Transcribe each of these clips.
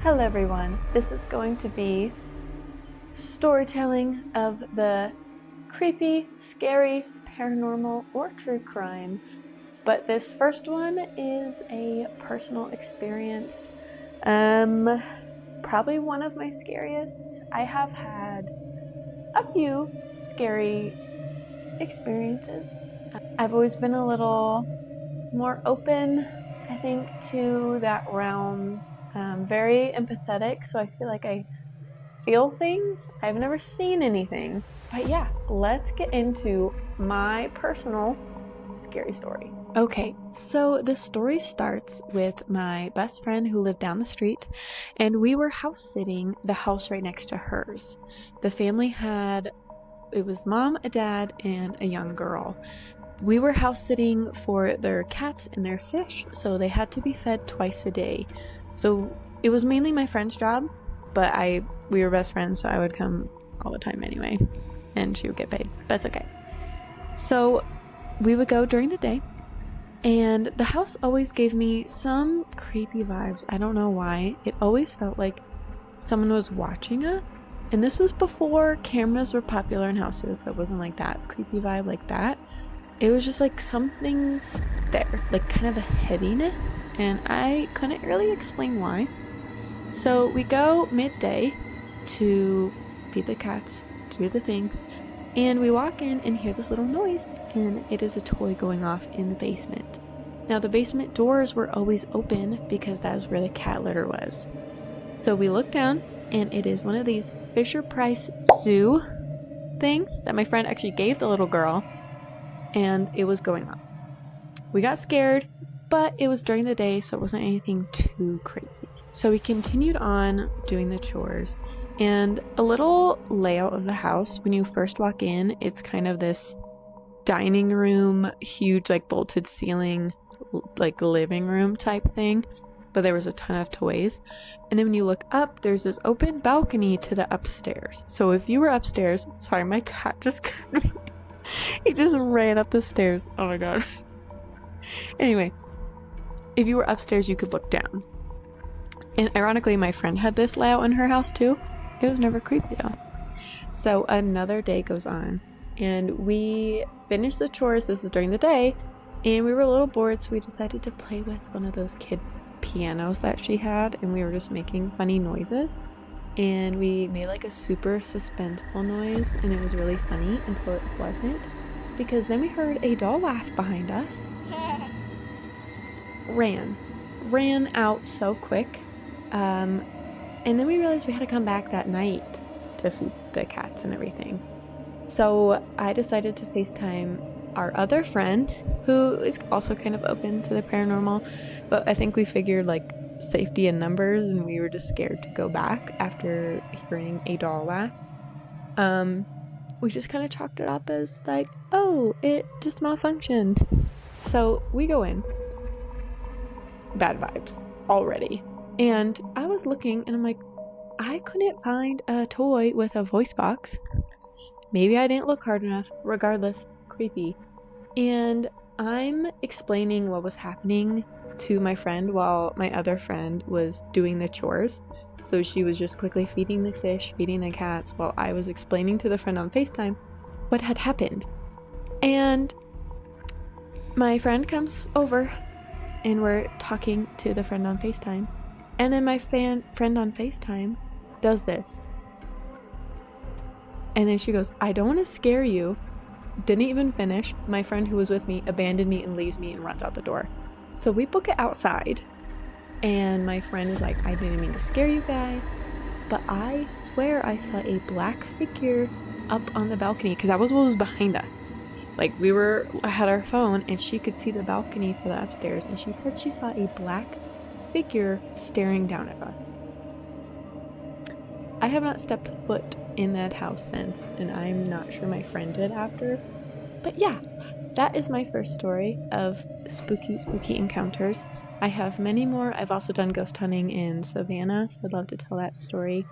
Hello everyone, this is going to be storytelling of the creepy, scary, paranormal, or true crime. But this first one is a personal experience. Probably one of my scariest. I have had a few scary experiences. I've always been a little more open, I think, to that realm. Very empathetic, so I feel like I feel things. I've never seen anything. But yeah, let's get into my personal scary story. Okay, so the story starts with my best friend who lived down the street, and we were house sitting the house right next to hers. The family it was mom, a dad, and a young girl. We were house sitting for their cats and their fish, so they had to be fed twice a day. So it was mainly my friend's job, but we were best friends, so I would come all the time anyway, and she would get paid. That's okay. So we would go during the day, and the house always gave me some creepy vibes. I don't know why. It always felt like someone was watching us. And this was before cameras were popular in houses, so it wasn't like that creepy vibe like that. It was just like something there, like kind of a heaviness, and I couldn't really explain why. So we go midday to feed the cats, to do the things, and we walk in and hear this little noise, and it is a toy going off in the basement. Now the basement doors were always open because that is where the cat litter was. So we look down, and it is one of these Fisher-Price Zoo things that my friend actually gave the little girl, and it was going on. We got scared, but it was during the day, so it wasn't anything too crazy. So we continued on doing the chores, and a little layout of the house, when you first walk in, it's kind of this dining room, huge like vaulted ceiling, like living room type thing, but there was a ton of toys. And then when you look up, there's this open balcony to the upstairs. So if you were upstairs, sorry, my cat just got me. He just ran up the stairs. Oh my god. Anyway, if you were upstairs, you could look down. And ironically, my friend had this layout in her house too. It was never creepy though. So another day goes on, and we finished the chores. This is during the day, and we were a little bored, so we decided to play with one of those kid pianos that she had, and we were just making funny noises. And we made like a super suspenseful noise, and it was really funny until it wasn't, because then we heard a doll laugh behind us. Ran out so quick, and then we realized we had to come back that night to feed the cats and everything. So I decided to FaceTime our other friend, who is also kind of open to the paranormal, but I think we figured like safety in numbers, and we were just scared to go back after hearing a doll laugh. We just kind of chalked it up as like, oh, it just malfunctioned. So we go in, bad vibes already, and I was looking and I'm like, I couldn't find a toy with a voice box. Maybe I didn't look hard enough. Regardless, creepy. And I'm explaining what was happening to my friend while my other friend was doing the chores. So she was just quickly feeding the fish, feeding the cats, while I was explaining to the friend on FaceTime what had happened. And my friend comes over, and we're talking to the friend on FaceTime. And then my friend on FaceTime does this. And then she goes, I don't want to scare you. Didn't even finish. My friend who was with me abandoned me and leaves me and runs out the door. So we book it outside, and my friend is like, I didn't mean to scare you guys, but I swear I saw a black figure up on the balcony, because that was what was behind us. Like, I had our phone, and she could see the balcony for the upstairs, and she said she saw a black figure staring down at us. I have not stepped foot in that house since, and I'm not sure my friend did after. But yeah, that is my first story of spooky encounters. I have many more. I've also done ghost hunting in Savannah, so I'd love to tell that story.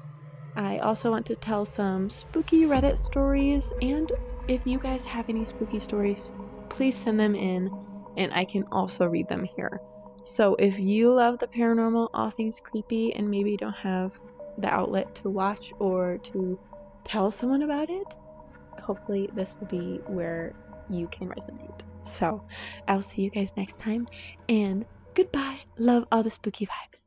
I also want to tell some spooky Reddit stories, and if you guys have any spooky stories, please send them in, and I can also read them here. So if you love the paranormal, all things creepy, and maybe don't have the outlet to watch or to tell someone about it, hopefully this will be where you can resonate. So I'll see you guys next time, and goodbye. Love all the spooky vibes.